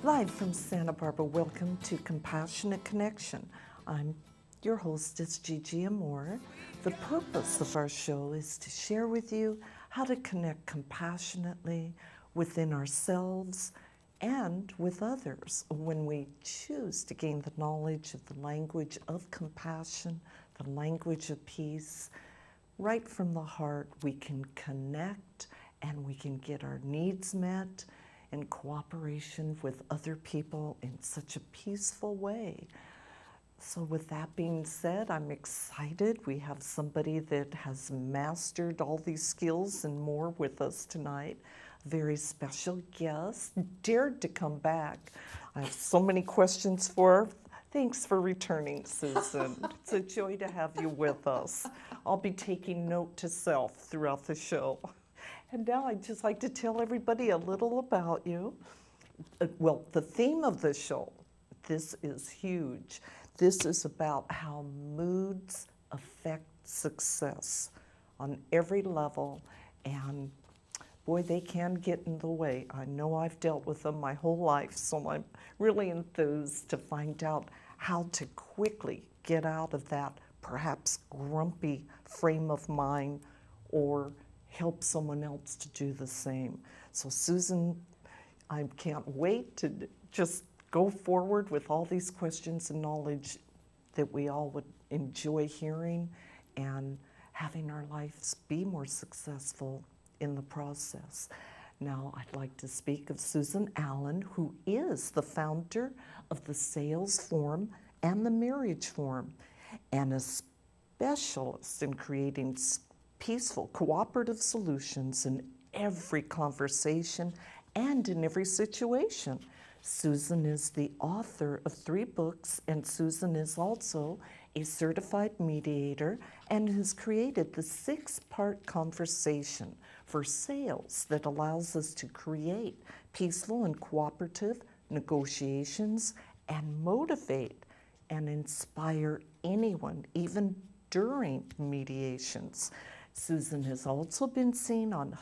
Live from Santa Barbara, welcome to Compassionate Connection. I'm your hostess, Gigi Amore. The purpose of our show is to share with you how to connect compassionately within ourselves and with others when we choose to gain the knowledge of the language of compassion, the language of peace. Right from the heart, we can connect and we can get our needs met in cooperation with other people in such a peaceful way. So with that being said, I'm excited. We have somebody that has mastered all these skills and more with us tonight. A very special guest, dared to come back. I have so many questions for her. Thanks for returning, Susan. It's a joy to have you with us. I'll be taking note to self throughout the show. And now I'd just like to tell everybody a little about you. Well, the theme of the show, this is huge. This is about how moods affect success on every level. And boy, they can get in the way. I know I've dealt with them my whole life, so I'm really enthused to find out how to quickly get out of that perhaps grumpy frame of mind or help someone else to do the same. So Susan, I can't wait to just go forward with all these questions and knowledge that we all would enjoy hearing and having our lives be more successful in the process. Now, I'd like to speak of Susan Allan, who is the founder of the Sales Forum and the Marriage Forum, and a specialist in creating peaceful, cooperative solutions in every conversation and in every situation. Susan is the author of 3 books, and Susan is also a certified mediator and has created the 6-part conversation for sales that allows us to create peaceful and cooperative negotiations and motivate and inspire anyone, even during mediations. Susan has also been seen on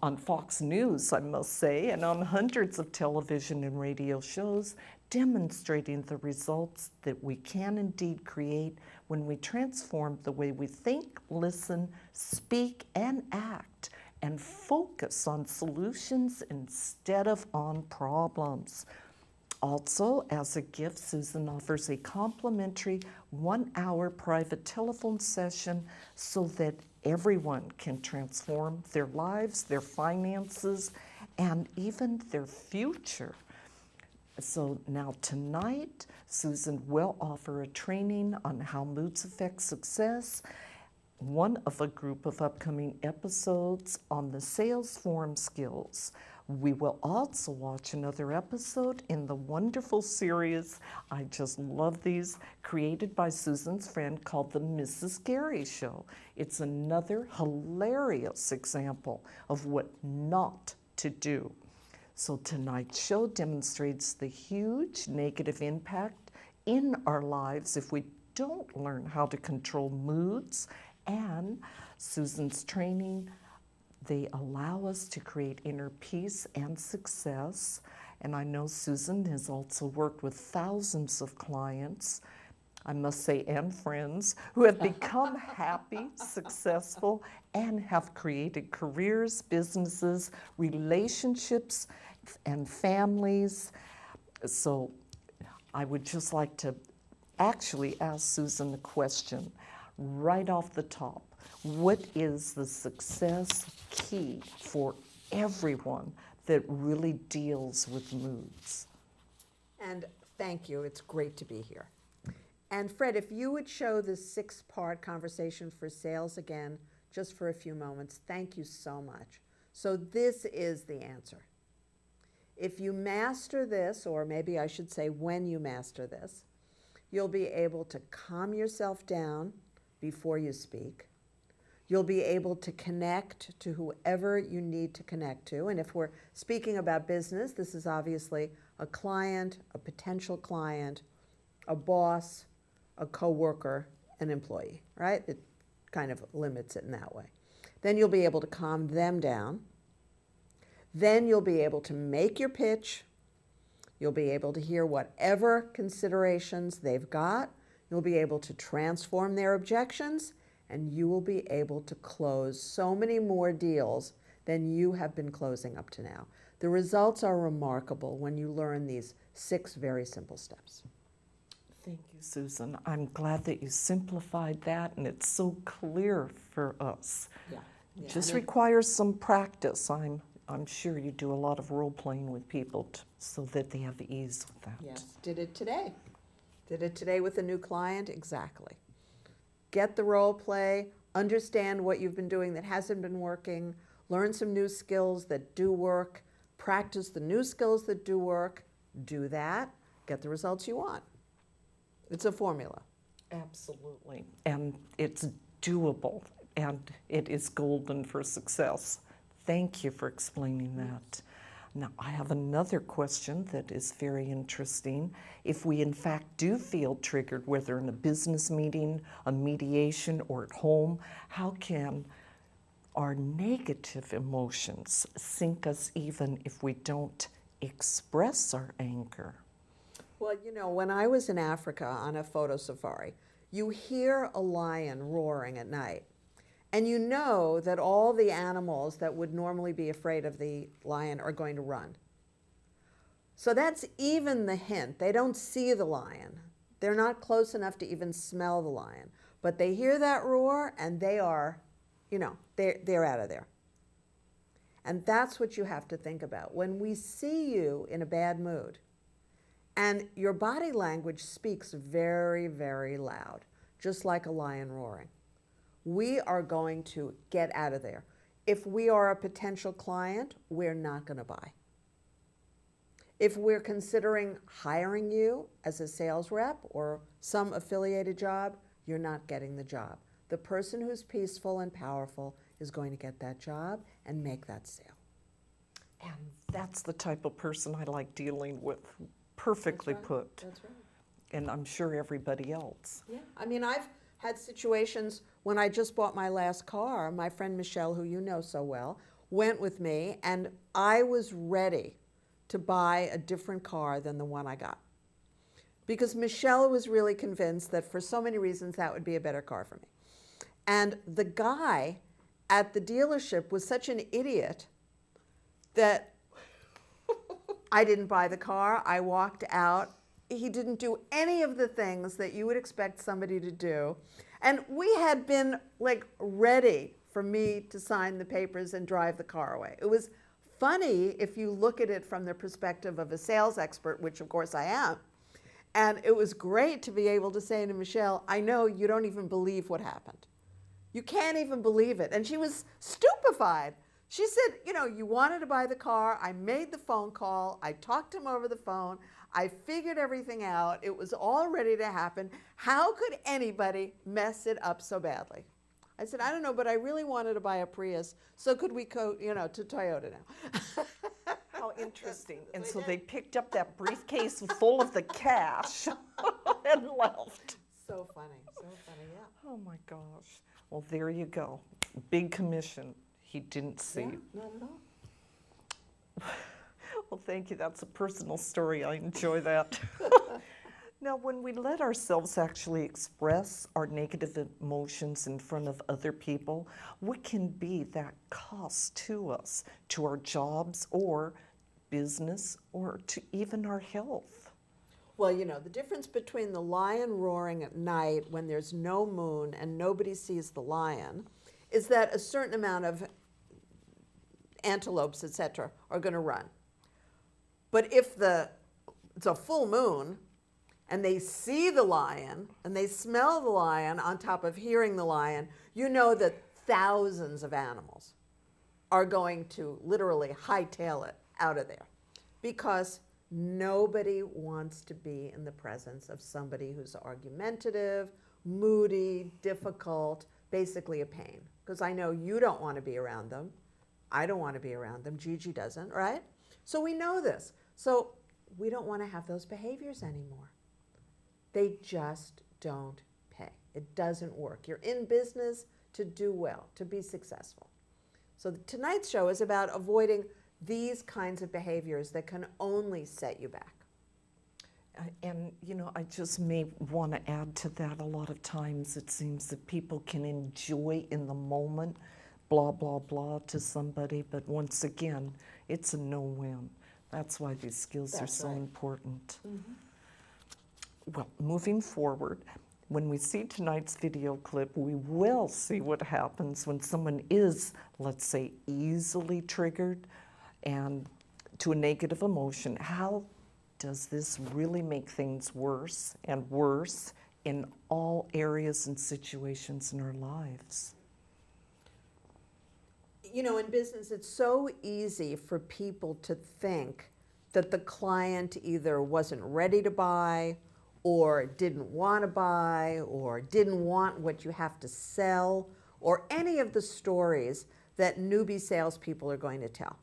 on Fox News, I must say, and on hundreds of television and radio shows, demonstrating the results that we can indeed create when we transform the way we think, listen, speak, and act, and focus on solutions instead of on problems. Also, as a gift, Susan offers a complimentary 1-hour private telephone session so that everyone can transform their lives, their finances, and even their future. So now tonight, Susan will offer a training on how moods affect success, one of a group of upcoming episodes on the sales forum skills. We will also watch another episode in the wonderful series, I just love these, created by Susan's friend called The Mrs. Gary Show. It's another hilarious example of what not to do. So tonight's show demonstrates the huge negative impact in our lives if we don't learn how to control moods, and Susan's training, they allow us to create inner peace and success. And I know Susan has also worked with thousands of clients, I must say, and friends, who have become happy, successful, and have created careers, businesses, relationships, and families. So I would just like to actually ask Susan a question right off the top. What is the success key for everyone that really deals with moods? And thank you. It's great to be here. And Fred, if you would show this 6-part conversation for sales again, just for a few moments, thank you so much. So this is the answer. If you master this, or maybe I should say when you master this, you'll be able to calm yourself down before you speak. You'll be able to connect to whoever you need to connect to. And if we're speaking about business, this is obviously a client, a potential client, a boss, a coworker, an employee, right? It kind of limits it in that way. Then you'll be able to calm them down. Then you'll be able to make your pitch. You'll be able to hear whatever considerations they've got. You'll be able to transform their objections, and you will be able to close so many more deals than you have been closing up to now. The results are remarkable when you learn these 6 very simple steps. Thank you, Susan. I'm glad that you simplified that, and it's so clear for us. Yeah. It just requires some practice. I'm sure you do a lot of role playing with people so that they have ease with that. Yes, did it today. Did it today with a new client? Exactly. Get the role play, understand what you've been doing that hasn't been working, learn some new skills that do work, practice the new skills that do work, do that, get the results you want. It's a formula. Absolutely. And it's doable, and it is golden for success. Thank you for explaining that. Now, I have another question that is very interesting. If we, in fact, do feel triggered, whether in a business meeting, a mediation, or at home, how can our negative emotions sink us even if we don't express our anger? Well, you know, when I was in Africa on a photo safari, you hear a lion roaring at night. And you know that all the animals that would normally be afraid of the lion are going to run. So that's even the hint. They don't see the lion. They're not close enough to even smell the lion. But they hear that roar and they are, you know, they're out of there. And that's what you have to think about. When we see you in a bad mood, and your body language speaks very, very loud, just like a lion roaring, we are going to get out of there. If we are a potential client, we're not going to buy. If we're considering hiring you as a sales rep or some affiliated job, you're not getting the job. The person who's peaceful and powerful is going to get that job and make that sale. And that's the type of person I like dealing with. Perfectly put. That's right. And I'm sure everybody else. Yeah. I mean, I've had situations when I just bought my last car. My friend Michelle, who you know so well, went with me, and I was ready to buy a different car than the one I got. Because Michelle was really convinced that for so many reasons that would be a better car for me. And the guy at the dealership was such an idiot that I didn't buy the car. I walked out. He didn't do any of the things that you would expect somebody to do. And we had been like ready for me to sign the papers and drive the car away. It was funny if you look at it from the perspective of a sales expert, which of course I am. And it was great to be able to say to Michelle, I know you don't even believe what happened. You can't even believe it. And she was stupefied. She said, you know, you wanted to buy the car. I made the phone call. I talked to him over the phone. I figured everything out. It was all ready to happen. How could anybody mess it up so badly? I said, I don't know, but I really wanted to buy a Prius. So could we go, you know, to Toyota now? How interesting. And so they picked up that briefcase full of the cash and left. So funny, yeah. Oh my gosh. Well, there you go. Big commission. He didn't see. Yeah, not at all. Well, thank you. That's a personal story. I enjoy that. Now, when we let ourselves actually express our negative emotions in front of other people, what can be that cost to us, to our jobs or business, or to even our health? Well, you know, the difference between the lion roaring at night when there's no moon and nobody sees the lion is that a certain amount of antelopes, etc., are going to run. But if it's a full moon and they see the lion and they smell the lion on top of hearing the lion, you know that thousands of animals are going to literally hightail it out of there, because nobody wants to be in the presence of somebody who's argumentative, moody, difficult, basically a pain. Because I know you don't want to be around them. I don't want to be around them. Gigi doesn't, right? So we know this. So we don't want to have those behaviors anymore. They just don't pay. It doesn't work. You're in business to do well, to be successful. So tonight's show is about avoiding these kinds of behaviors that can only set you back. And, you know, I just may want to add to that. A lot of times it seems that people can enjoy in the moment, blah, blah, blah to somebody, but once again, it's a no-win. That's why these skills are so important. Well, moving forward, when we see tonight's video clip, we will see what happens when someone is, let's say, easily triggered and to a negative emotion. How does this really make things worse and worse in all areas and situations in our lives? You know, in business, it's so easy for people to think that the client either wasn't ready to buy or didn't want to buy or didn't want what you have to sell or any of the stories that newbie salespeople are going to tell.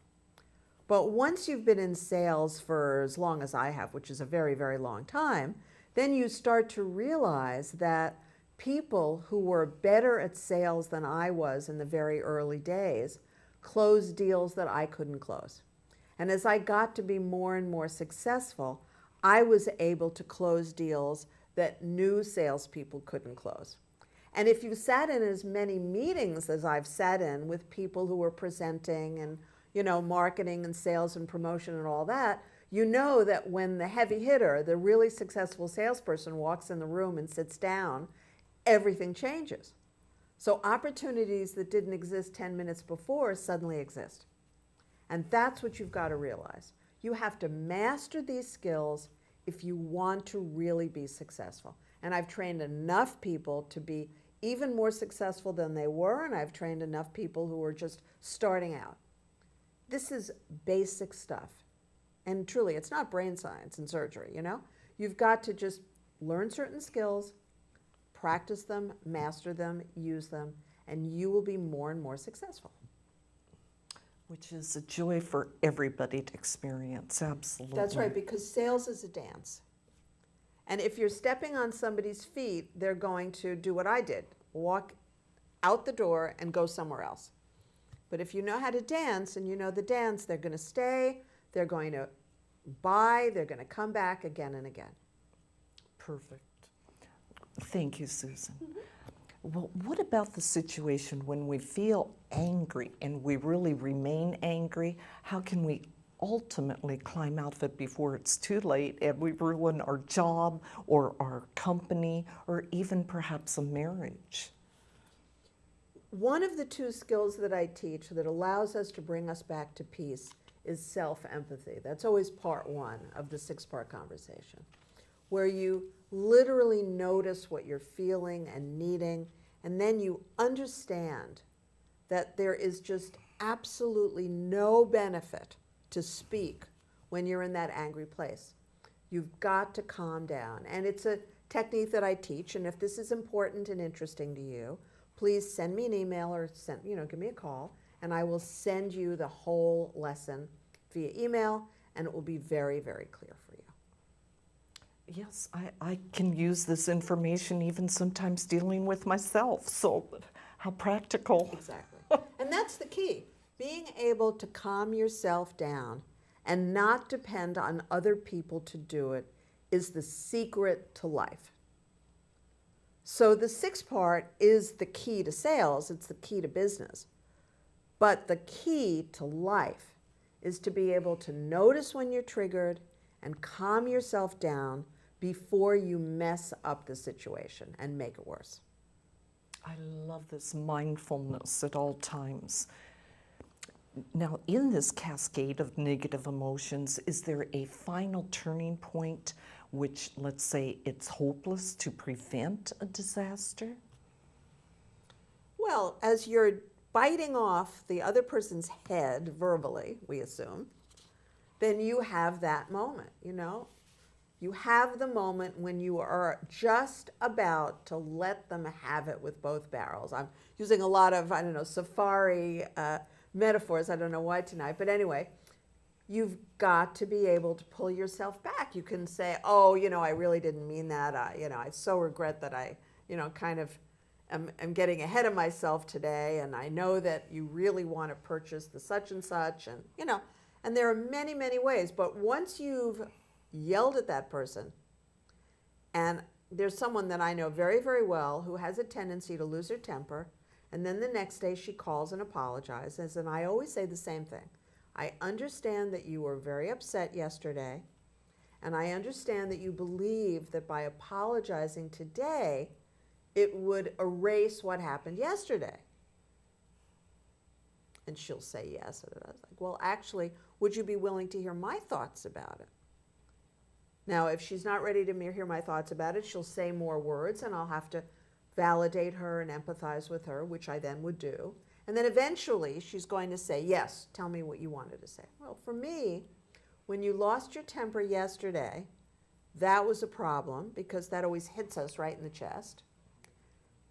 But once you've been in sales for as long as I have, which is a very, very long time, then you start to realize that people who were better at sales than I was in the very early days closed deals that I couldn't close. And as I got to be more and more successful, I was able to close deals that new salespeople couldn't close. And if you sat in as many meetings as I've sat in with people who were presenting and, you know, marketing and sales and promotion and all that, you know that when the heavy hitter, the really successful salesperson walks in the room and sits down, everything changes. So opportunities that didn't exist 10 minutes before suddenly exist. And that's what you've got to realize. You have to master these skills if you want to really be successful. And I've trained enough people to be even more successful than they were, and I've trained enough people who are just starting out. This is basic stuff. And truly, it's not brain science and surgery, you know? You've got to just learn certain skills, practice them, master them, use them, and you will be more and more successful. Which is a joy for everybody to experience, absolutely. That's right, because sales is a dance. And if you're stepping on somebody's feet, they're going to do what I did, walk out the door and go somewhere else. But if you know how to dance and you know the dance, they're going to stay, they're going to buy, they're going to come back again and again. Perfect. Thank you, Susan. Well, what about the situation when we feel angry and we really remain angry? How can we ultimately climb out of it before it's too late and we ruin our job or our company or even perhaps a marriage? One of the two skills that I teach that allows us to bring us back to peace is self-empathy. That's always part one of the 6-part conversation, where you literally notice what you're feeling and needing, and then you understand that there is just absolutely no benefit to speak when you're in that angry place. You've got to calm down. And it's a technique that I teach, and if this is important and interesting to you, please send me an email or give me a call, and I will send you the whole lesson via email, and it will be very, very clear for you. Yes, I can use this information even sometimes dealing with myself, so how practical. Exactly. And that's the key. Being able to calm yourself down and not depend on other people to do it is the secret to life. So the 6th part is the key to sales, it's the key to business. But the key to life is to be able to notice when you're triggered and calm yourself down before you mess up the situation and make it worse. I love this mindfulness at all times. Now, in this cascade of negative emotions, is there a final turning point which, let's say, it's hopeless to prevent a disaster? Well, as you're biting off the other person's head verbally, we assume, then you have that moment, you know? You have the moment when you are just about to let them have it with both barrels. I'm using a lot of, safari metaphors. I don't know why tonight. But anyway, you've got to be able to pull yourself back. You can say, oh, I really didn't mean that. I so regret that I, kind of am getting ahead of myself today. And I know that you really want to purchase the such and such. And, And there are many, many ways, but once you've yelled at that person, and there's someone that I know very, very well who has a tendency to lose her temper, and then the next day she calls and apologizes, and I always say the same thing. I understand that you were very upset yesterday, and I understand that you believe that by apologizing today, it would erase what happened yesterday. And she'll say yes. And I was like, well, actually, would you be willing to hear my thoughts about it? Now, if she's not ready to hear my thoughts about it, she'll say more words, and I'll have to validate her and empathize with her, which I then would do. And then eventually, she's going to say, yes, tell me what you wanted to say. Well, for me, when you lost your temper yesterday, that was a problem, because that always hits us right in the chest.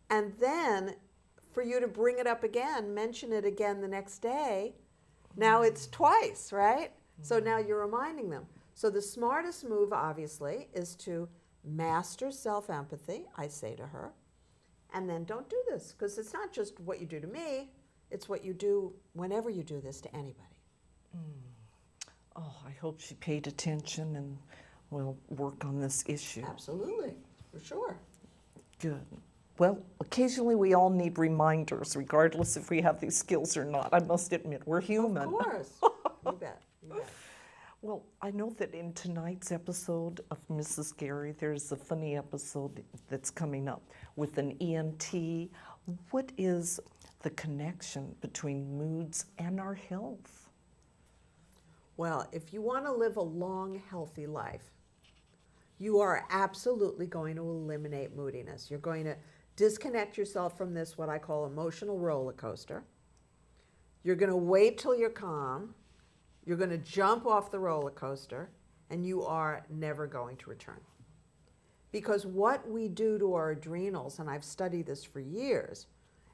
And then for you to bring it up again, mention it again the next day, now it's twice, right? So now you're reminding them. So the smartest move, obviously, is to master self-empathy, I say to her, and then don't do this, because it's not just what you do to me, it's what you do whenever you do this to anybody. Oh, I hope she paid attention and will work on this issue. Absolutely, for sure. Good. Well, occasionally we all need reminders, regardless if we have these skills or not. I must admit, we're human. Of course. You bet. You bet. Well, I know that in tonight's episode of Mrs. Gary, there's a funny episode that's coming up with an EMT. What is the connection between moods and our health? Well, if you want to live a long, healthy life, you are absolutely going to eliminate moodiness. You're going to disconnect yourself from this, what I call emotional roller coaster. You're going to wait till you're calm. You're going to jump off the roller coaster, and you are never going to return. Because what we do to our adrenals, and I've studied this for years,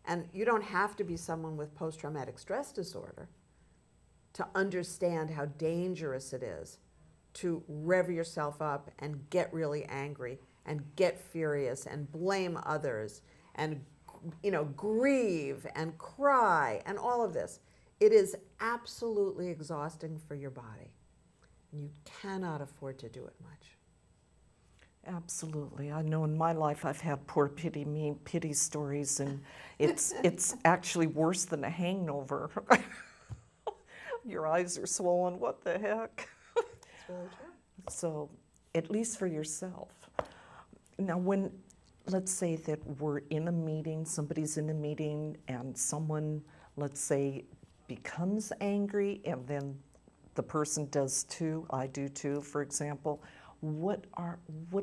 and you don't have to be someone with post-traumatic stress disorder to understand how dangerous it is to rev yourself up and get really angry and get furious and blame others and, grieve and cry and all of this. It is absolutely exhausting for your body. You cannot afford to do it much. Absolutely. I know in my life I've had poor pity me pity stories, and it's actually worse than a hangover. Your eyes are swollen. What the heck? It's really true. So, at least for yourself. Now, let's say that we're in a meeting, somebody's in a meeting, and someone, let's say, becomes angry, and then the person does too, I do too, for example. What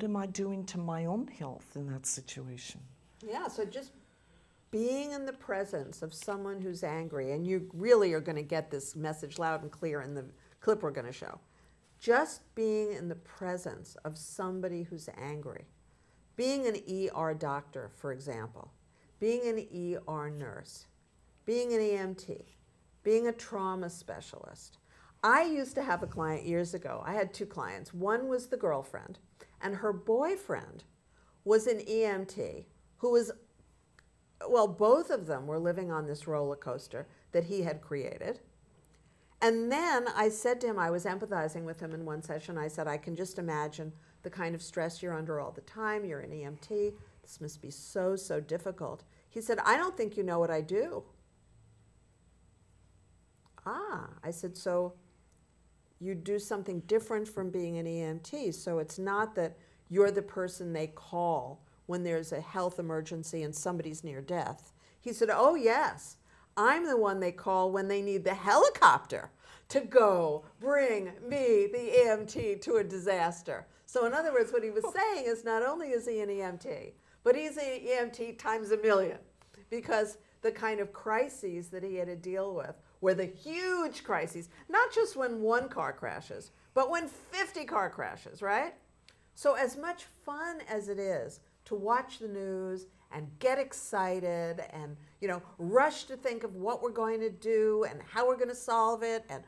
am I doing to my own health in that situation? Yeah, so just being in the presence of someone who's angry, and you really are going to get this message loud and clear in the clip we're going to show. Just being in the presence of somebody who's angry. Being an ER doctor, for example. Being an ER nurse. Being an EMT. Being a trauma specialist. I used to have a client years ago. I had two clients. One was the girlfriend, and her boyfriend was an EMT who was, well, both of them were living on this roller coaster that he had created. And then I said to him, I was empathizing with him in one session, I said, I can just imagine the kind of stress you're under all the time. You're an EMT. This must be so, so difficult. He said, I don't think you know what I do. I said, so you do something different from being an EMT. So it's not that you're the person they call when there's a health emergency and somebody's near death. He said, oh yes, I'm the one they call when they need the helicopter to go bring me, the EMT, to a disaster. So in other words, what he was saying is not only is he an EMT, but he's an EMT times a million, because the kind of crises that he had to deal with were the huge crises, not just when one car crashes, but when 50 car crashes, right? So as much fun as it is to watch the news and get excited and, rush to think of what we're going to do and how we're going to solve it and,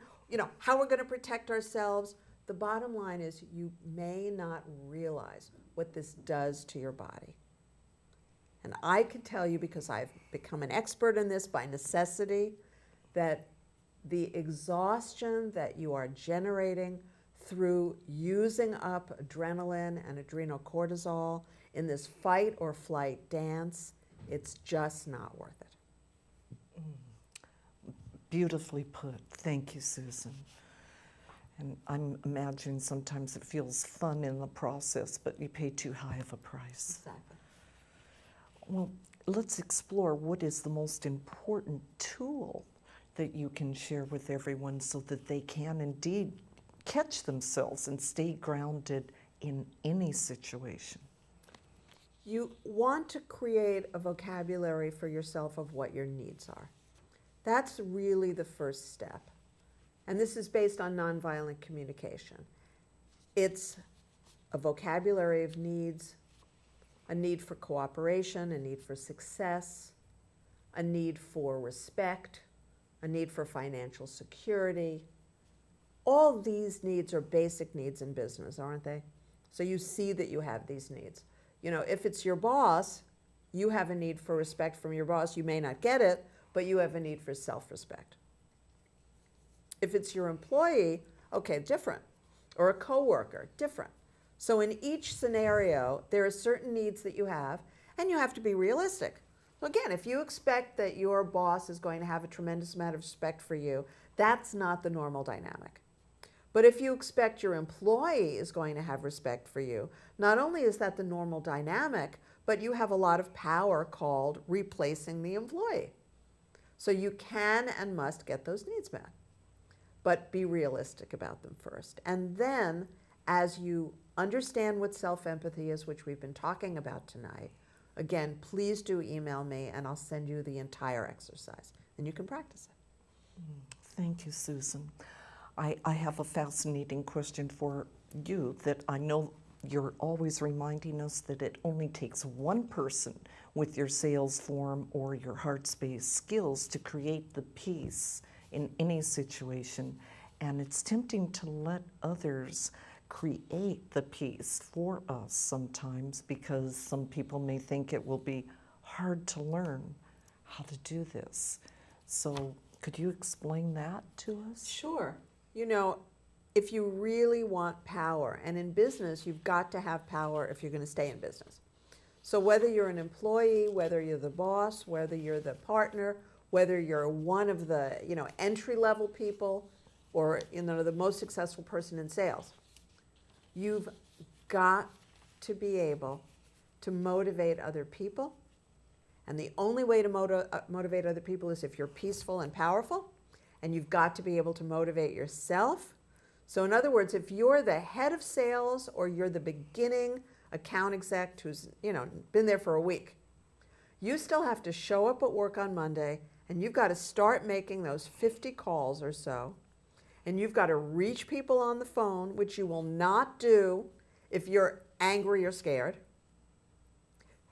how we're going to protect ourselves, the bottom line is you may not realize what this does to your body. And I can tell you, because I've become an expert in this by necessity, that the exhaustion that you are generating through using up adrenaline and adrenal cortisol in this fight or flight dance, it's just not worth it. Beautifully put. Thank you, Susan. And I'm imagining sometimes it feels fun in the process, but you pay too high of a price. Exactly. Well, let's explore what is the most important tool that you can share with everyone so that they can indeed catch themselves and stay grounded in any situation. You want to create a vocabulary for yourself of what your needs are. That's really the first step. And this is based on nonviolent communication. It's a vocabulary of needs, a need for cooperation, a need for success, a need for respect, a need for financial security. All these needs are basic needs in business, aren't they? So you see that you have these needs. You know, if it's your boss, you have a need for respect from your boss. You may not get it, but you have a need for self-respect. If it's your employee, okay, different. Or a coworker, different. So in each scenario, there are certain needs that you have, and you have to be realistic. So again, if you expect that your boss is going to have a tremendous amount of respect for you, that's not the normal dynamic. But if you expect your employee is going to have respect for you, not only is that the normal dynamic, but you have a lot of power called replacing the employee. So you can and must get those needs met. But be realistic about them first. And then, as you understand what self-empathy is, which we've been talking about tonight, again, please do email me and I'll send you the entire exercise and you can practice it. Thank you, Susan. I have a fascinating question for you that I know you're always reminding us that it only takes one person with your sales form or your Heartspace skills to create the peace in any situation. And it's tempting to let others create the peace for us sometimes because some people may think it will be hard to learn how to do this. So could you explain that to us? Sure. You know, if you really want power, and in business, you've got to have power if you're going to stay in business. So whether you're an employee, whether you're the boss, whether you're the partner, whether you're one of the, entry-level people or, the most successful person in sales, you've got to be able to motivate other people. And the only way to motivate other people is if you're peaceful and powerful. And you've got to be able to motivate yourself. So in other words, if you're the head of sales or you're the beginning account exec who's, been there for a week, you still have to show up at work on Monday and you've got to start making those 50 calls or so. And you've got to reach people on the phone, which you will not do if you're angry or scared.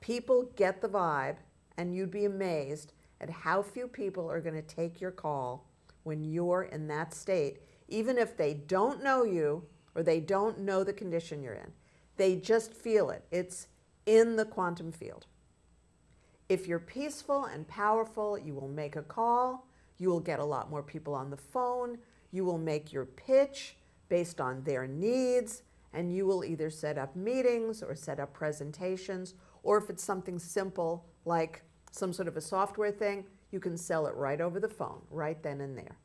People get the vibe, and you'd be amazed at how few people are going to take your call when you're in that state, even if they don't know you or they don't know the condition you're in. They just feel it. It's in the quantum field. If you're peaceful and powerful, you will make a call, you will get a lot more people on the phone, you will make your pitch based on their needs, and you will either set up meetings or set up presentations, or if it's something simple like some sort of a software thing, you can sell it right over the phone, right then and there.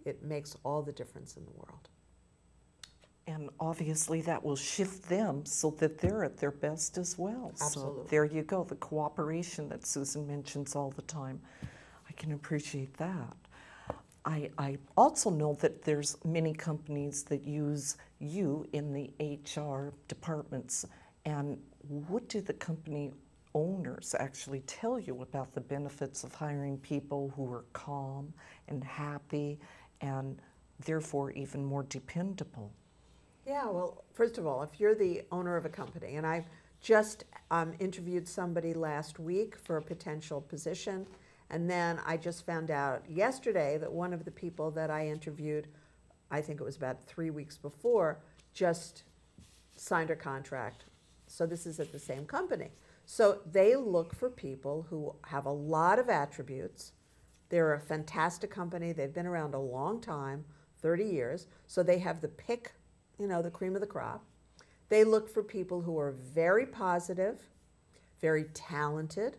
It makes all the difference in the world. And obviously that will shift them so that they're at their best as well. Absolutely. So there you go, the cooperation that Susan mentions all the time. I can appreciate that. I also know that there's many companies that use you in the HR departments. And what do the company owners actually tell you about the benefits of hiring people who are calm and happy and therefore even more dependable? Yeah, well, first of all, if you're the owner of a company, and I just interviewed somebody last week for a potential position, and then I just found out yesterday that one of the people that I interviewed, I think it was about 3 weeks before, just signed her contract. So this is at the same company. So they look for people who have a lot of attributes, They're a fantastic company. They've been around a long time, 30 years. So they have the pick, you know, the cream of the crop. They look for people who are very positive, very talented,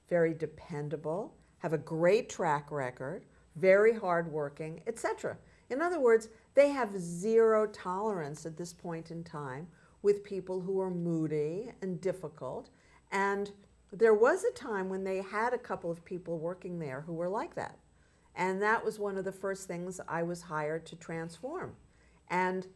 very dependable, have a great track record, very hardworking, etc. In other words, they have zero tolerance at this point in time with people who are moody and difficult. And there was a time when they had a couple of people working there who were like that. And that was one of the first things I was hired to transform. And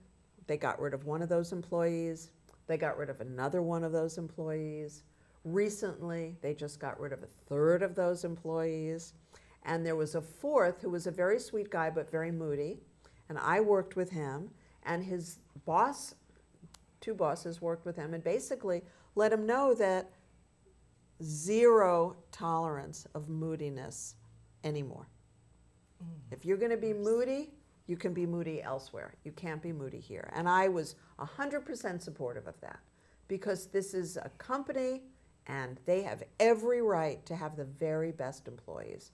they got rid of one of those employees. They got rid of another one of those employees. Recently, they just got rid of a third of those employees. And there was a fourth who was a very sweet guy but very moody. And I worked with him, and his boss, two bosses worked with him, and basically let him know that zero tolerance of moodiness anymore. If you're going to be moody, you can be moody elsewhere. You can't be moody here. And I was 100% supportive of that, because this is a company and they have every right to have the very best employees.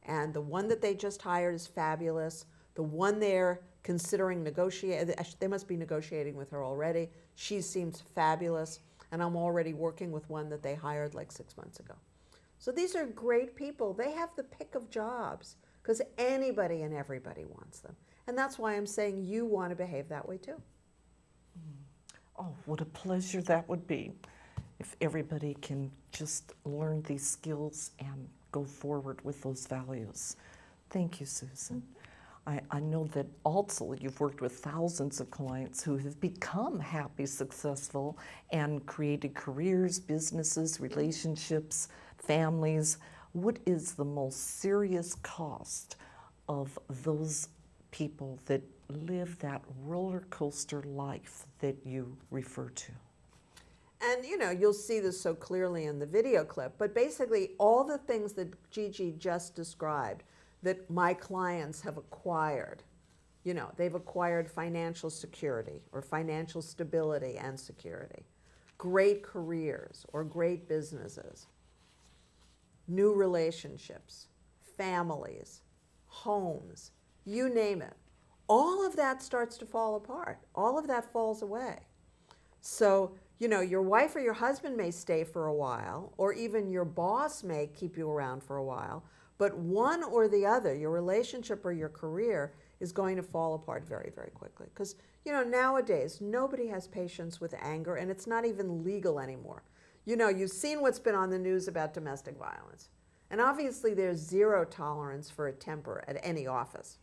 And the one that they just hired is fabulous. The one they're considering negotiating, they must be negotiating with her already. She seems fabulous. And I'm already working with one that they hired like 6 months ago. So these are great people. They have the pick of jobs, because anybody and everybody wants them. And that's why I'm saying you want to behave that way too. Oh, what a pleasure that would be if everybody can just learn these skills and go forward with those values. Thank you, Susan. I know that also you've worked with thousands of clients who have become happy, successful, and created careers, businesses, relationships, families. What is the most serious cost of those people that live that roller coaster life that you refer to? And you know, you'll see this so clearly in the video clip, but basically all the things that Gigi just described that my clients have acquired, you know, they've acquired financial security or financial stability and security, great careers or great businesses, new relationships, families, homes, you name it. All of that starts to fall apart. All of that falls away. So, you know, your wife or your husband may stay for a while, or even your boss may keep you around for a while, but one or the other, your relationship or your career, is going to fall apart very, very quickly. Because, you know, nowadays, nobody has patience with anger, and it's not even legal anymore. You know, you've seen what's been on the news about domestic violence. And obviously, there's zero tolerance for a temper at any office.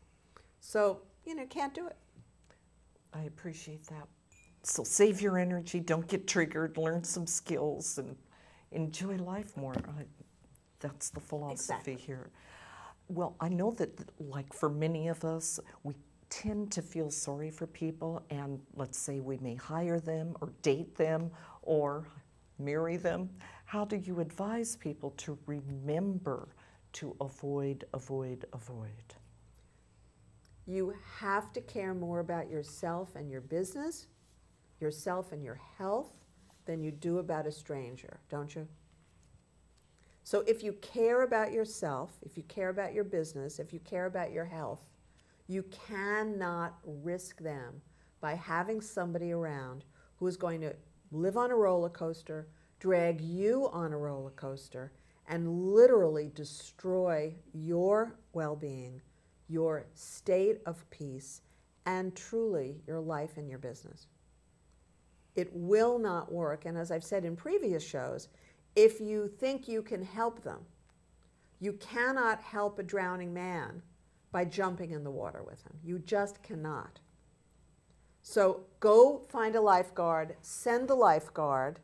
So, you know, can't do it. I appreciate that. So save your energy, don't get triggered, learn some skills, and enjoy life more. That's the philosophy here. Well, I know that, like for many of us, we tend to feel sorry for people, and let's say we may hire them or date them or marry them. How do you advise people to remember to avoid? You have to care more about yourself and your business, yourself and your health, than you do about a stranger, don't you? So if you care about yourself, if you care about your business, if you care about your health, you cannot risk them by having somebody around who is going to live on a roller coaster, drag you on a roller coaster, and literally destroy your well-being, your state of peace, and truly your life and your business. It will not work, and as I've said in previous shows, if you think you can help them, you cannot help a drowning man by jumping in the water with him. You just cannot. So go find a lifeguard, send the lifeguard.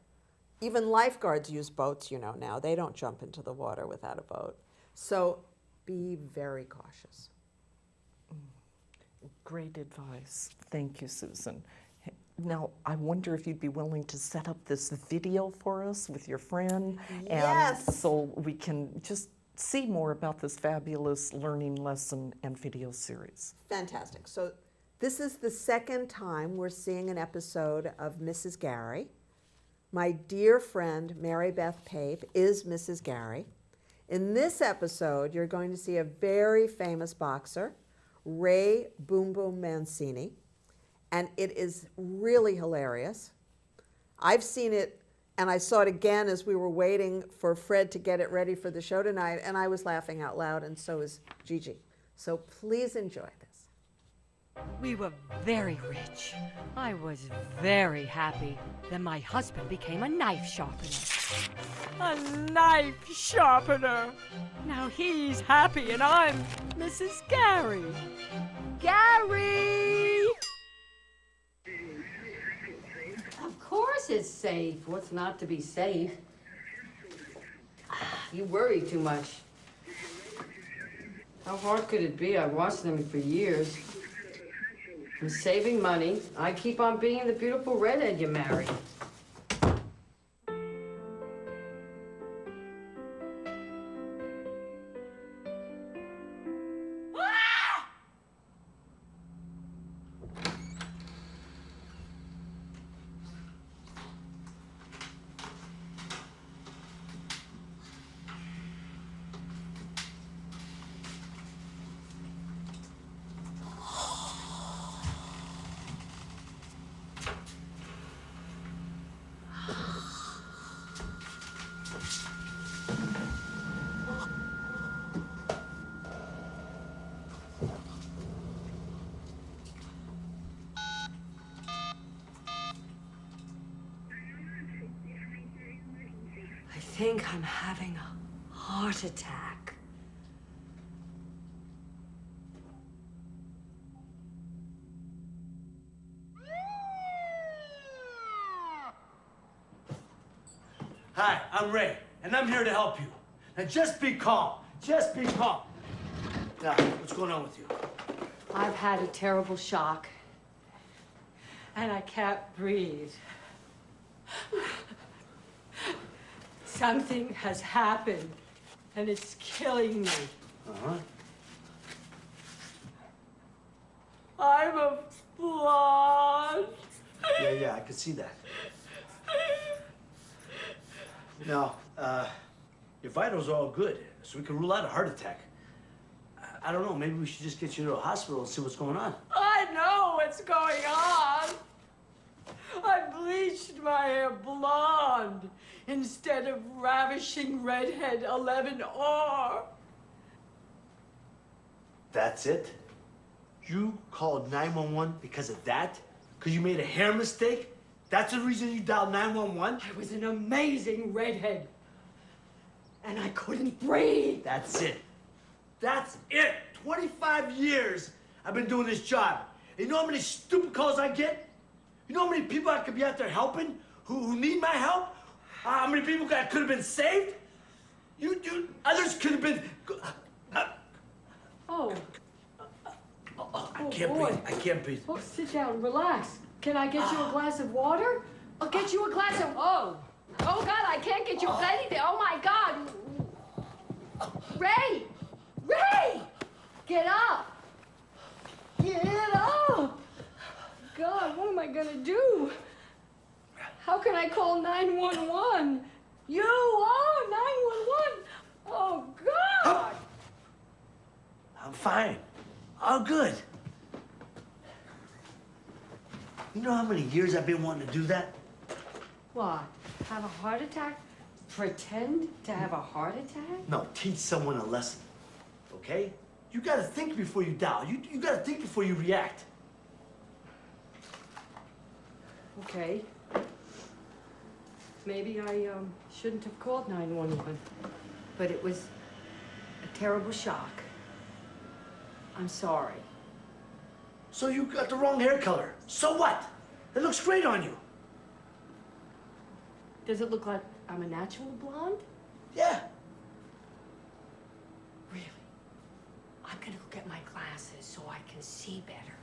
Even lifeguards use boats, you know, now. They don't jump into the water without a boat. So be very cautious. Great advice. Thank you, Susan. Now, I wonder if you'd be willing to set up this video for us with your friend. Yes. And so we can just see more about this fabulous learning lesson and video series. Fantastic. So this is the second time we're seeing an episode of Mrs. Gary. My dear friend, Mary Beth Pape, is Mrs. Gary. In this episode, you're going to see a very famous boxer, Ray Boom Boom Mancini, and it is really hilarious. I've seen it, and I saw it again as we were waiting for Fred to get it ready for the show tonight, and I was laughing out loud, and so is Gigi. So please enjoy this. We were very rich. I was very happy. Then my husband became a knife sharpener. A knife sharpener! Now he's happy and I'm Mrs. Gary. Gary! Of course it's safe. What's not to be safe? You worry too much. How hard could it be? I've watched them for years. I'm saving money. I keep on being the beautiful redhead you marry. I think I'm having a heart attack. Hi, I'm Ray, and I'm here to help you. Now just be calm. Just be calm. Now, what's going on with you? I've had a terrible shock. And I can't breathe. Something has happened, and it's killing me. Uh-huh. I'm a blonde. Yeah, I can see that. Now, your vitals are all good, so we can rule out a heart attack. I don't know, maybe we should just get you to a hospital and see what's going on. I know what's going on. I bleached my hair blonde instead of ravishing redhead 11R. That's it? You called 911 because of that? Because you made a hair mistake? That's the reason you dialed 911? I was an amazing redhead. And I couldn't breathe. That's it. That's it. 25 years I've been doing this job. You know how many stupid calls I get? You know how many people I could be out there helping who need my help? How many people that could have been saved? Others could have been. I can't breathe. I can't breathe. Oh, sit down, relax. Can I get you a glass of water? I'll get you a glass of. Oh God, I can't get you anything. Oh my God. Ray! Ray! Get up! Get up! God, what am I gonna do? How can I call 911? You are 911! Oh, God! I'm fine. All good. You know how many years I've been wanting to do that? What? Have a heart attack? Pretend to have a heart attack? No, teach someone a lesson, okay? You gotta think before you dial. You gotta think before you react. Okay. Maybe I shouldn't have called 911, but it was a terrible shock. I'm sorry. So you got the wrong hair color. So what? It looks great on you. Does it look like I'm a natural blonde? Yeah. Really? I'm gonna go get my glasses so I can see better.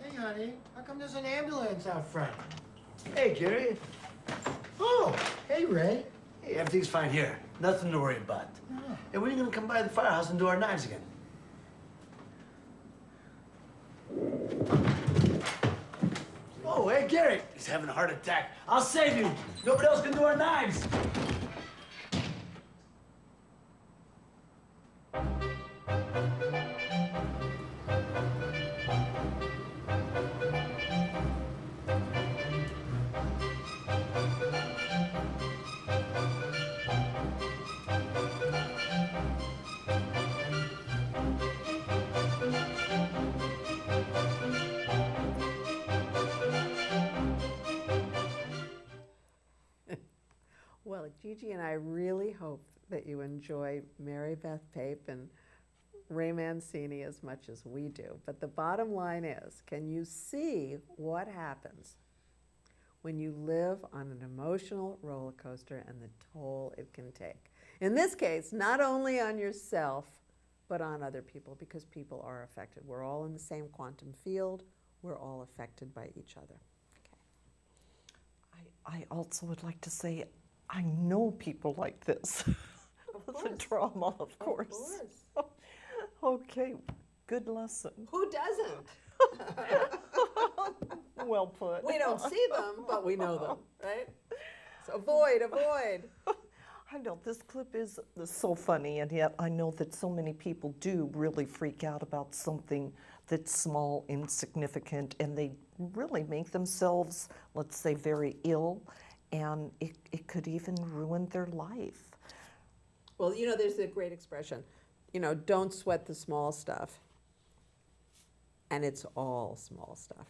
Hey, honey, how come there's an ambulance out front? Hey, Gary. Oh, hey, Ray. Hey, everything's fine here. Nothing to worry about. Oh. Hey, when are you gonna come by the firehouse and do our knives again? Oh, hey, Gary. He's having a heart attack. I'll save you. Nobody else can do our knives. Gigi and I really hope that you enjoy Mary Beth Pape and Ray Mancini as much as we do. But the bottom line is, can you see what happens when you live on an emotional roller coaster and the toll it can take? In this case, not only on yourself, but on other people, because people are affected. We're all in the same quantum field. We're all affected by each other. I also would like to say, I know people like this. The drama, of course. Okay, good lesson. Who doesn't? Well put. We don't see them, but we know them, right? So avoid. I know this clip is so funny, and yet I know that so many people do really freak out about something that's small, insignificant, and they really make themselves, let's say, very ill, and it could even ruin their life. Well, you know, there's a great expression, you know, don't sweat the small stuff. And it's all small stuff.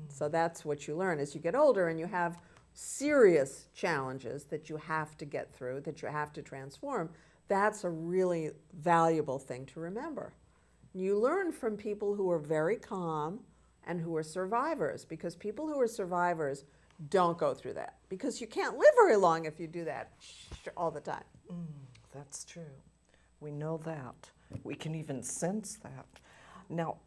So that's what you learn as you get older and you have serious challenges that you have to get through, that you have to transform. That's a really valuable thing to remember. You learn from people who are very calm and who are survivors, because people who are survivors don't go through that, because you can't live very long if you do that all the time. That's true. We know that. We can even sense that. Now,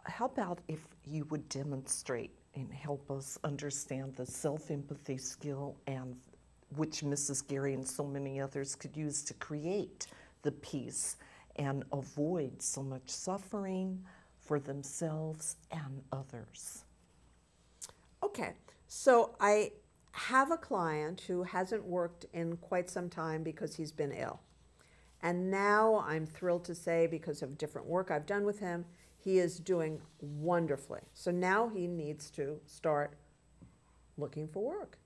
how about if you would demonstrate and help us understand the self-empathy skill, and which Mrs. Gary and so many others could use to create the peace and avoid so much suffering for themselves and others? Okay, so I have a client who hasn't worked in quite some time because he's been ill. And now I'm thrilled to say, because of different work I've done with him, he is doing wonderfully. So now he needs to start looking for work.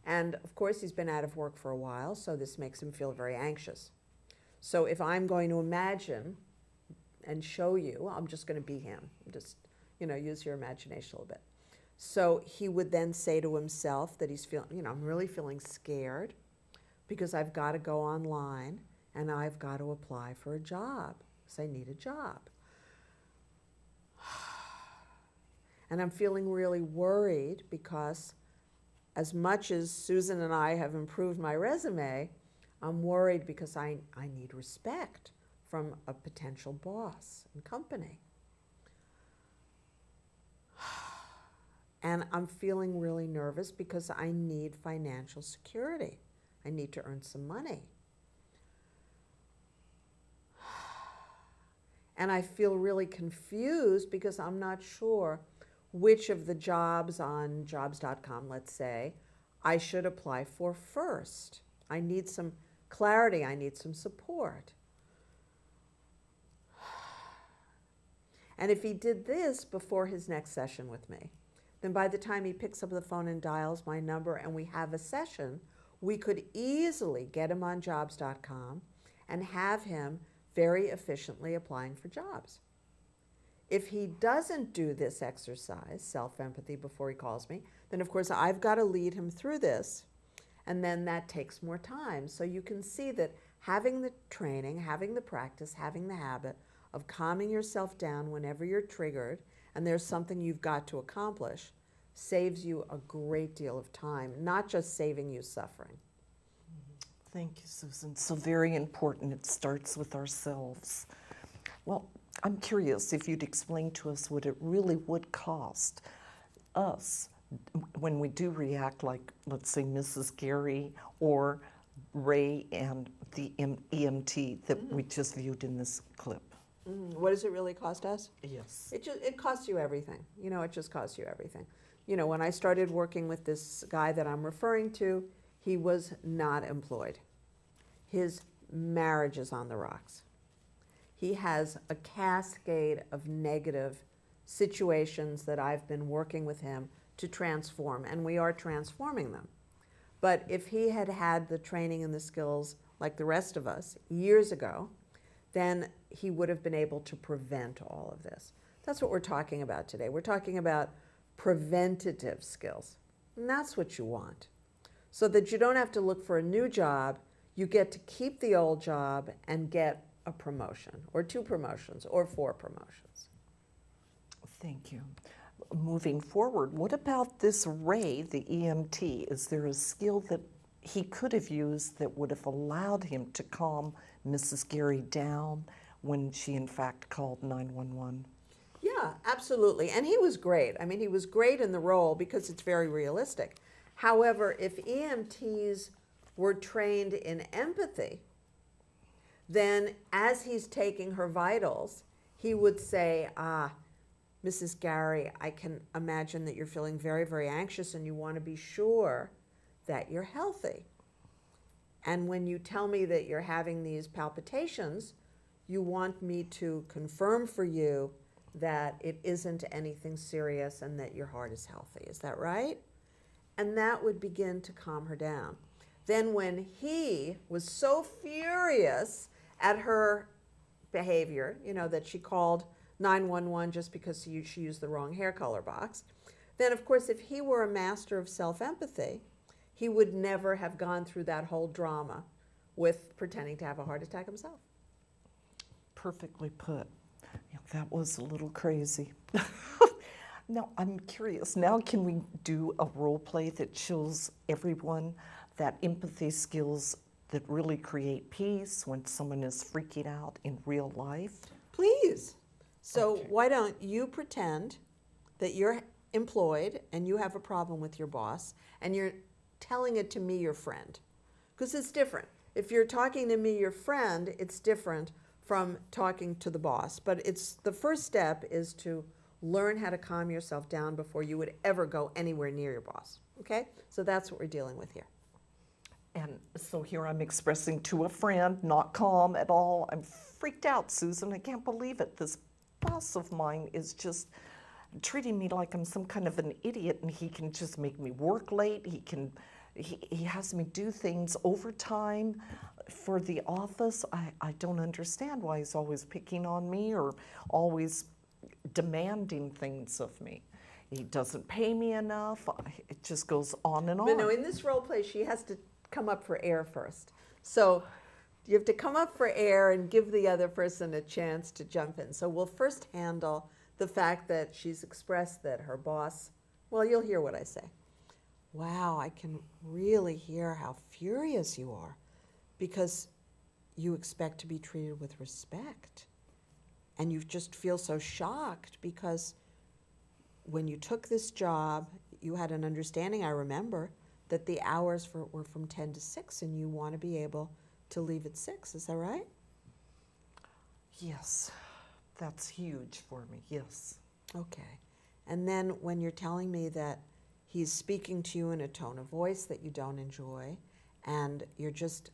And of course, he's been out of work for a while, so this makes him feel very anxious. So if I'm going to imagine and show you, I'm just going to be him. Just, you know, use your imagination a little bit. So he would then say to himself that he's feeling, you know, I'm really feeling scared because I've got to go online and I've got to apply for a job because I need a job. And I'm feeling really worried because as much as Susan and I have improved my resume, I'm worried because I need respect from a potential boss and company. And I'm feeling really nervous because I need financial security. I need to earn some money. And I feel really confused because I'm not sure which of the jobs on jobs.com, let's say, I should apply for first. I need some clarity. I need some support. And if he did this before his next session with me, then by the time he picks up the phone and dials my number and we have a session, we could easily get him on jobs.com and have him very efficiently applying for jobs. If he doesn't do this exercise, self-empathy, before he calls me, then of course I've got to lead him through this, and then that takes more time. So you can see that having the training, having the practice, having the habit of calming yourself down whenever you're triggered and there's something you've got to accomplish saves you a great deal of time, not just saving you suffering. Thank you, Susan. So very important. It starts with ourselves. Well, I'm curious if you'd explain to us what it really would cost us when we do react like, let's say, Mrs. Gary or Ray and the EMT that we just viewed in this clip. What does it really cost us? Yes. It costs you everything. You know, it just costs you everything. You know, when I started working with this guy that I'm referring to, he was not employed. His marriage is on the rocks. He has a cascade of negative situations that I've been working with him to transform, and we are transforming them. But if he had had the training and the skills like the rest of us years ago, then he would have been able to prevent all of this. That's what we're talking about today. We're talking about preventative skills, and that's what you want. so that you don't have to look for a new job. You get to keep the old job and get a promotion, or 2 promotions, or 4 promotions. Thank you. Moving forward, what about this Ray, the EMT? Is there a skill that he could have used that would have allowed him to calm Mrs. Gary down when she in fact called 911? Yeah, absolutely. And he was great. I mean, he was great in the role because it's very realistic. However, if EMTs were trained in empathy, then as he's taking her vitals, he would say, Mrs. Gary, I can imagine that you're feeling very, very anxious and you want to be sure that you're healthy. And when you tell me that you're having these palpitations, you want me to confirm for you that it isn't anything serious and that your heart is healthy. Is that right? And that would begin to calm her down. Then when he was so furious at her behavior, you know, that she called 911 just because she used the wrong hair color box, then of course if he were a master of self-empathy, he would never have gone through that whole drama with pretending to have a heart attack himself. Perfectly put. Yeah, that was a little crazy. Now, I'm curious, now can we do a role play that shows everyone that empathy skills that really create peace when someone is freaking out in real life? Please. So Okay. why don't you pretend that you're employed and you have a problem with your boss and you're telling it to me, your friend. Because it's different. If you're talking to me, your friend, it's different from talking to the boss. But it's the first step is to learn how to calm yourself down before you would ever go anywhere near your boss. Okay? So that's what we're dealing with here. And so here I'm expressing to a friend, not calm at all. I'm freaked out, Susan. I can't believe it. This boss of mine is just treating me like I'm some kind of an idiot, and he can just make me work late. He has me do things overtime for the office. I don't understand why he's always picking on me or always demanding things of me. He doesn't pay me enough. It just goes on and on. But no, in this role play, she has to come up for air first. So you have to come up for air and give the other person a chance to jump in. So we'll first handle the fact that she's expressed that her boss, well, you'll hear what I say. Wow, I can really hear how furious you are because you expect to be treated with respect. And you just feel so shocked because when you took this job, you had an understanding, I remember, that the hours were from 10 to 6 and you want to be able to leave at 6. Is that right? Yes, that's huge for me, yes. Okay. And then when you're telling me that he's speaking to you in a tone of voice that you don't enjoy and you're just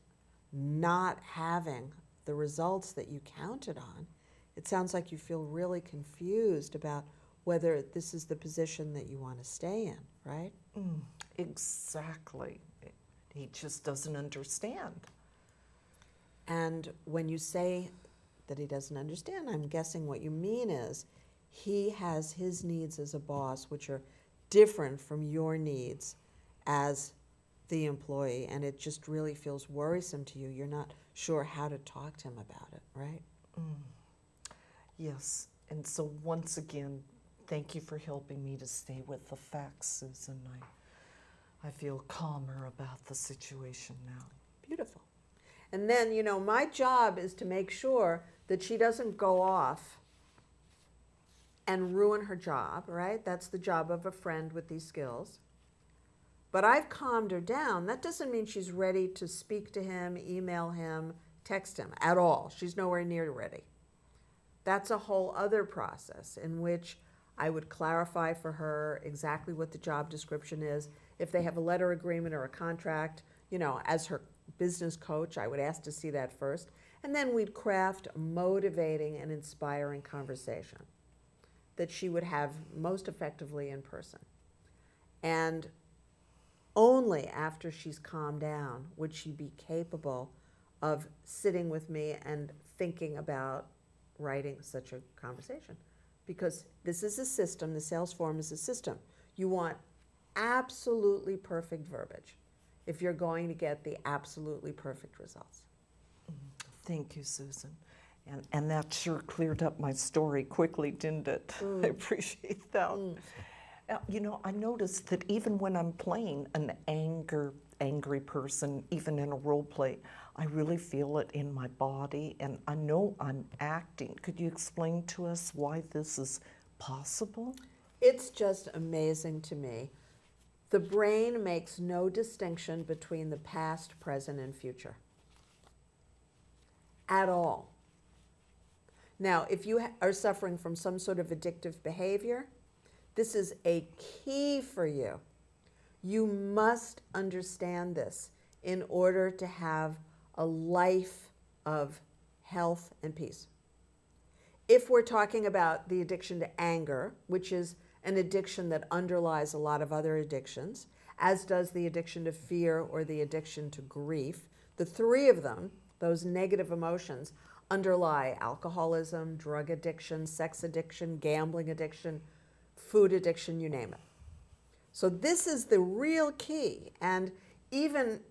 not having the results that you counted on, it sounds like you feel really confused about whether this is the position that you want to stay in, right? Exactly. He just doesn't understand. And when you say that he doesn't understand, I'm guessing what you mean is he has his needs as a boss, which are different from your needs as the employee, and it just really feels worrisome to you. You're not sure how to talk to him about it, right? Yes, and so once again, thank you for helping me to stay with the facts, Susan. I feel calmer about the situation now. Beautiful. And then, you know, my job is to make sure that she doesn't go off and ruin her job, right? That's the job of a friend with these skills. But I've calmed her down. That doesn't mean she's ready to speak to him, email him, text him at all. She's nowhere near ready. That's a whole other process in which I would clarify for her exactly what the job description is. If they have a letter agreement or a contract, you know, as her business coach, I would ask to see that first. And then we'd craft a motivating and inspiring conversation that she would have most effectively in person. And only after she's calmed down would she be capable of sitting with me and thinking about writing such a conversation. Because this is a system, the sales form is a system. You want absolutely perfect verbiage. if you're going to get the absolutely perfect results. Thank you, Susan. And that sure cleared up my story quickly, didn't it? I appreciate that. You know, I noticed that even when I'm playing an angry person, even in a role play, I really feel it in my body, and I know I'm acting. Could you explain to us why this is possible? It's just amazing to me. The brain makes no distinction between the past, present, and future at all. Now, if you are suffering from some sort of addictive behavior, this is a key for you. You must understand this in order to have a life of health and peace. If we're talking about the addiction to anger, which is an addiction that underlies a lot of other addictions, as does the addiction to fear or the addiction to grief, the three of them, those negative emotions, underlie alcoholism, drug addiction, sex addiction, gambling addiction, food addiction, you name it. So this is the real key. And even,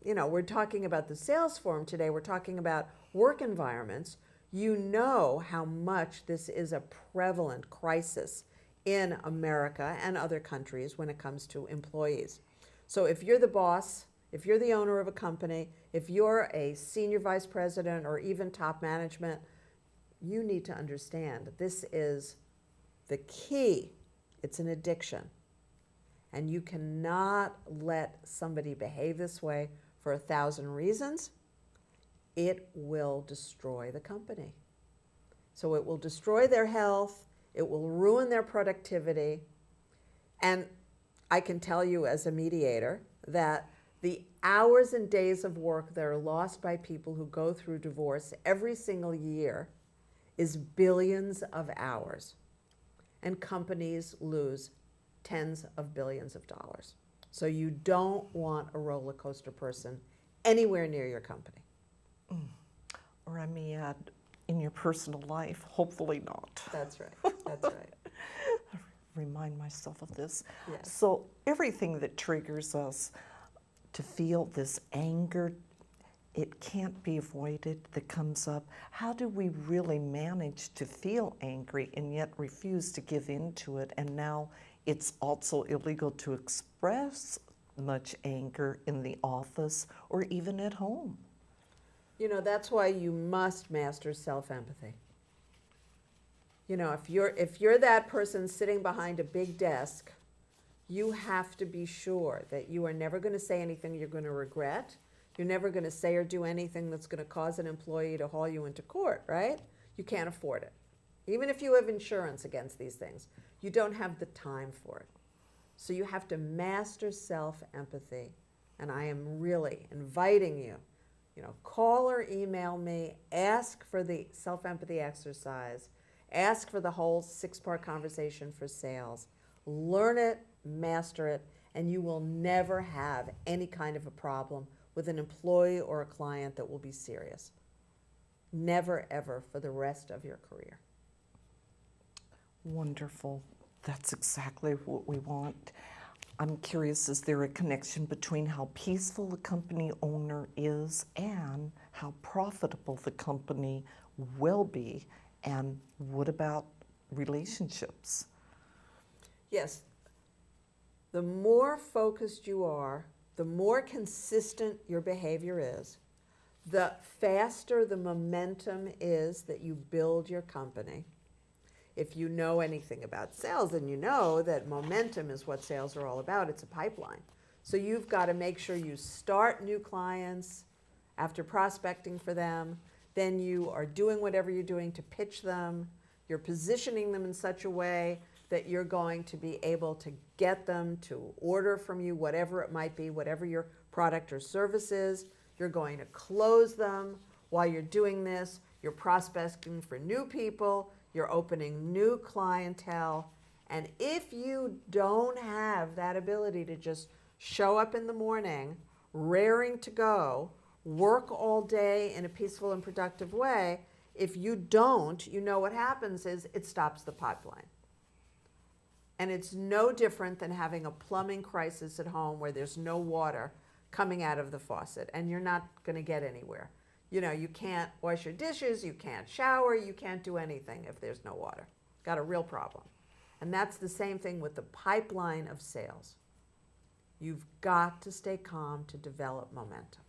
you know, we're talking about the sales forum today, we're talking about work environments. You know how much this is a prevalent crisis in America and other countries when it comes to employees. So if you're the boss, if you're the owner of a company, if you're a senior vice president or even top management, you need to understand this is the key. It's an addiction. And you cannot let somebody behave this way for 1,000 reasons. It will destroy the company. So it will destroy their health, it will ruin their productivity. And I can tell you as a mediator that the hours and days of work that are lost by people who go through divorce every single year is billions of hours. And companies lose tens of billions of dollars. So you don't want a roller coaster person anywhere near your company. Or I may add, in your personal life, hopefully not. That's right. That's right. Remind myself of this. Yes. So everything that triggers us to feel this anger, it can't be avoided, that comes up. How do we really manage to feel angry and yet refuse to give in to it? And now it's also illegal to express much anger in the office or even at home. You know, that's why you must master self-empathy. You know, if you're that person sitting behind a big desk, you have to be sure that you are never going to say anything you're going to regret. You're never going to say or do anything that's going to cause an employee to haul you into court, right? You can't afford it. Even if you have insurance against these things, you don't have the time for it. So you have to master self-empathy. And I am really inviting you, you know, call or email me, ask for the self-empathy exercise, ask for the whole 6-part conversation for sales, learn it, master it, and you will never have any kind of a problem with an employee or a client that will be serious. Never, ever for the rest of your career. Wonderful. That's exactly what we want. I'm curious, is there a connection between how peaceful the company owner is and how profitable the company will be? And what about relationships? Yes. The more focused you are, the more consistent your behavior is, the faster the momentum is that you build your company. If you know anything about sales, then you know that momentum is what sales are all about. It's a pipeline. So you've got to make sure you start new clients after prospecting for them. Then you are doing whatever you're doing to pitch them. You're positioning them in such a way that you're going to be able to get them to order from you, whatever it might be, whatever your product or service is. You're going to close them. While you're doing this, you're prospecting for new people. You're opening new clientele. And if you don't have that ability to just show up in the morning, raring to go, work all day in a peaceful and productive way, if you don't, you know what happens is it stops the pipeline. And it's no different than having a plumbing crisis at home where there's no water coming out of the faucet, and you're not going to get anywhere. You know, you can't wash your dishes, you can't shower, you can't do anything if there's no water. Got a real problem. And that's the same thing with the pipeline of sales. You've got to stay calm to develop momentum.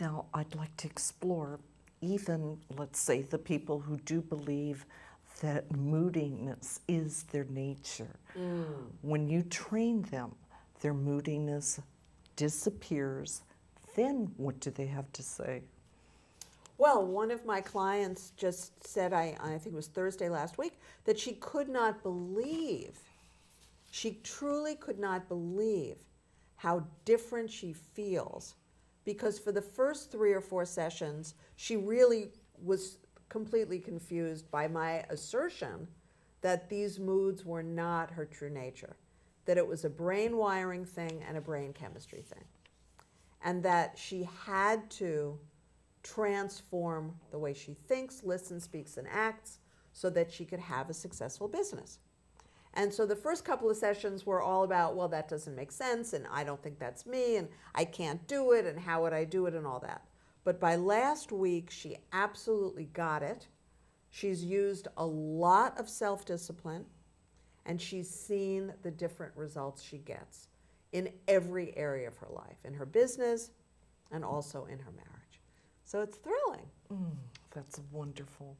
Now, I'd like to explore even, let's say, the people who do believe that moodiness is their nature. When you train them, their moodiness disappears. Then what do they have to say? Well, one of my clients just said, I think it was Thursday last week, that she could not believe, she truly could not believe how different she feels, because for the first 3 or 4 sessions, she really was completely confused by my assertion that these moods were not her true nature, that it was a brain wiring thing and a brain chemistry thing, and that she had to transform the way she thinks, listens, speaks, and acts so that she could have a successful business. And so the first couple of sessions were all about, well, that doesn't make sense, and I don't think that's me, and I can't do it, and how would I do it, and all that. But by last week, she absolutely got it. She's used a lot of self-discipline, and she's seen the different results she gets in every area of her life, in her business and also in her marriage. So it's thrilling. That's wonderful.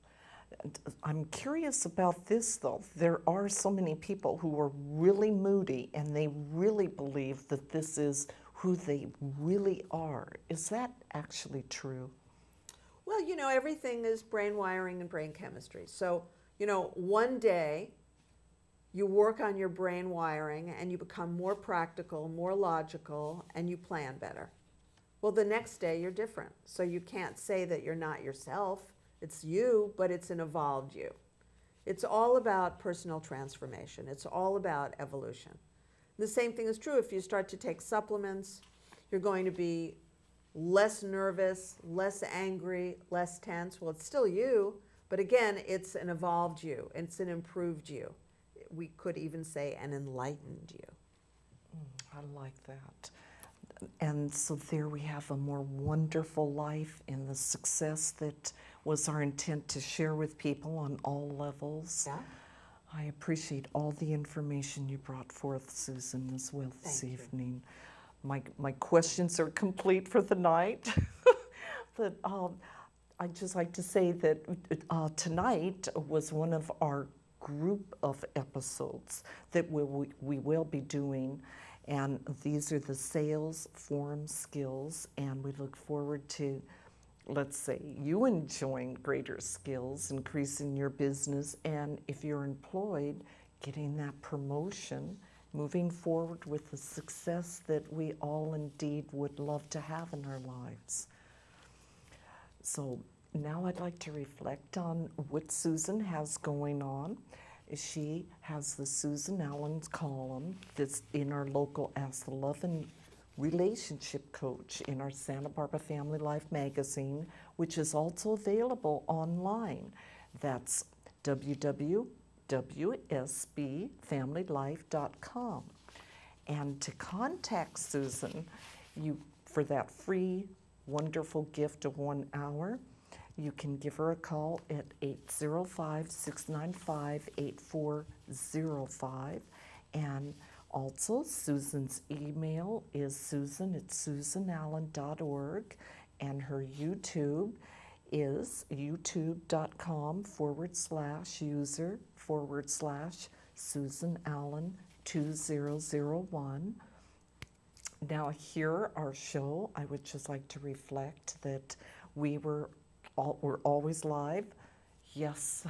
I'm curious about this, though. There are so many people who are really moody, and they really believe that this is who they really are. Is that actually true? Well, you know, everything is brain wiring and brain chemistry. So, you know, one day you work on your brain wiring and you become more practical, more logical, and you plan better. Well, the next day you're different. So you can't say that you're not yourself. It's you, but it's an evolved you. It's all about personal transformation. It's all about evolution. The same thing is true if you start to take supplements. You're going to be less nervous, less angry, less tense. Well, it's still you, but again, it's an evolved you. It's an improved you. We could even say an enlightened you. I like that. And so there we have a more wonderful life in the success that was our intent to share with people on all levels. Yeah. I appreciate all the information you brought forth, Susan, as well this evening. My questions are complete for the night. But I'd just like to say that tonight was one of our group of episodes that we will be doing. And these are the sales forum skills, and we look forward to, let's say, you enjoying greater skills, increasing your business, and if you're employed, getting that promotion, moving forward with the success that we all indeed would love to have in our lives. So now I'd like to reflect on what Susan has going on. She has the Susan Allan column that's in our local Ask the Love and Relationship Coach in our Santa Barbara Family Life magazine, which is also available online. That's www.wsbfamilylife.com. And to contact Susan, for that free, wonderful gift of 1 hour, you can give her a call at 805-695-8405. And also, Susan's email is susan@susanallan.org. And her YouTube is youtube.com/user/SusanAllan2001. Now, here, our show, I would just like to reflect that we're always live, yes,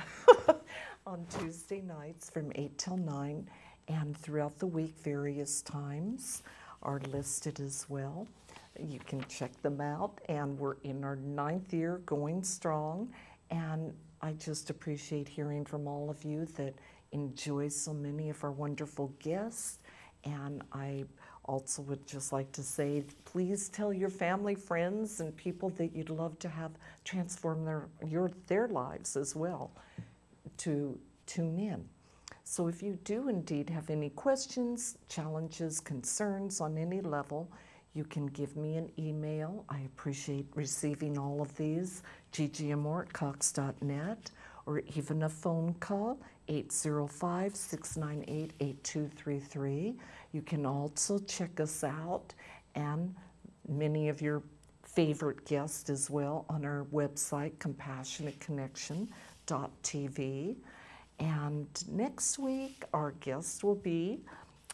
on Tuesday nights from 8 till 9, and throughout the week, various times are listed as well. You can check them out, and we're in our 9th year, going strong, and I just appreciate hearing from all of you that enjoy so many of our wonderful guests, and I also would just like to say, please tell your family, friends, and people that you'd love to have transform their lives as well to tune in. So if you do indeed have any questions, challenges, concerns on any level, you can give me an email. I appreciate receiving all of these, ggmore@cox.net, or even a phone call, 805-698-8233. You can also check us out and many of your favorite guests as well on our website, compassionateconnection.tv. And next week, our guest will be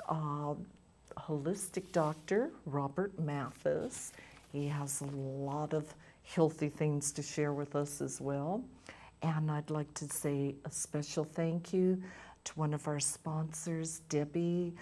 holistic doctor Robert Mathis. He has a lot of healthy things to share with us as well. And I'd like to say a special thank you to one of our sponsors, Debbie,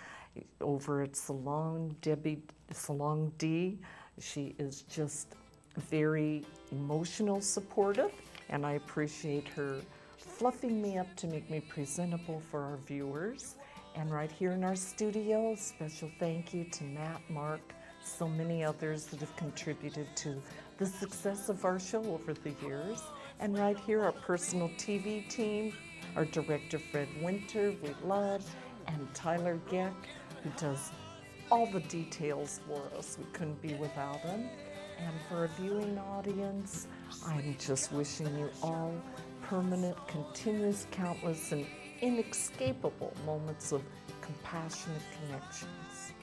over at Salon, Debbie Salon D. She is just very emotional supportive, and I appreciate her fluffing me up to make me presentable for our viewers. And right here in our studio, special thank you to Matt, Mark, so many others that have contributed to the success of our show over the years. And right here, our personal TV team, our director Fred Winter, we love, and Tyler Geck, who does all the details for us. We couldn't be without him. And for our viewing audience, I'm just wishing you all permanent, continuous, countless, and inescapable moments of compassionate connections.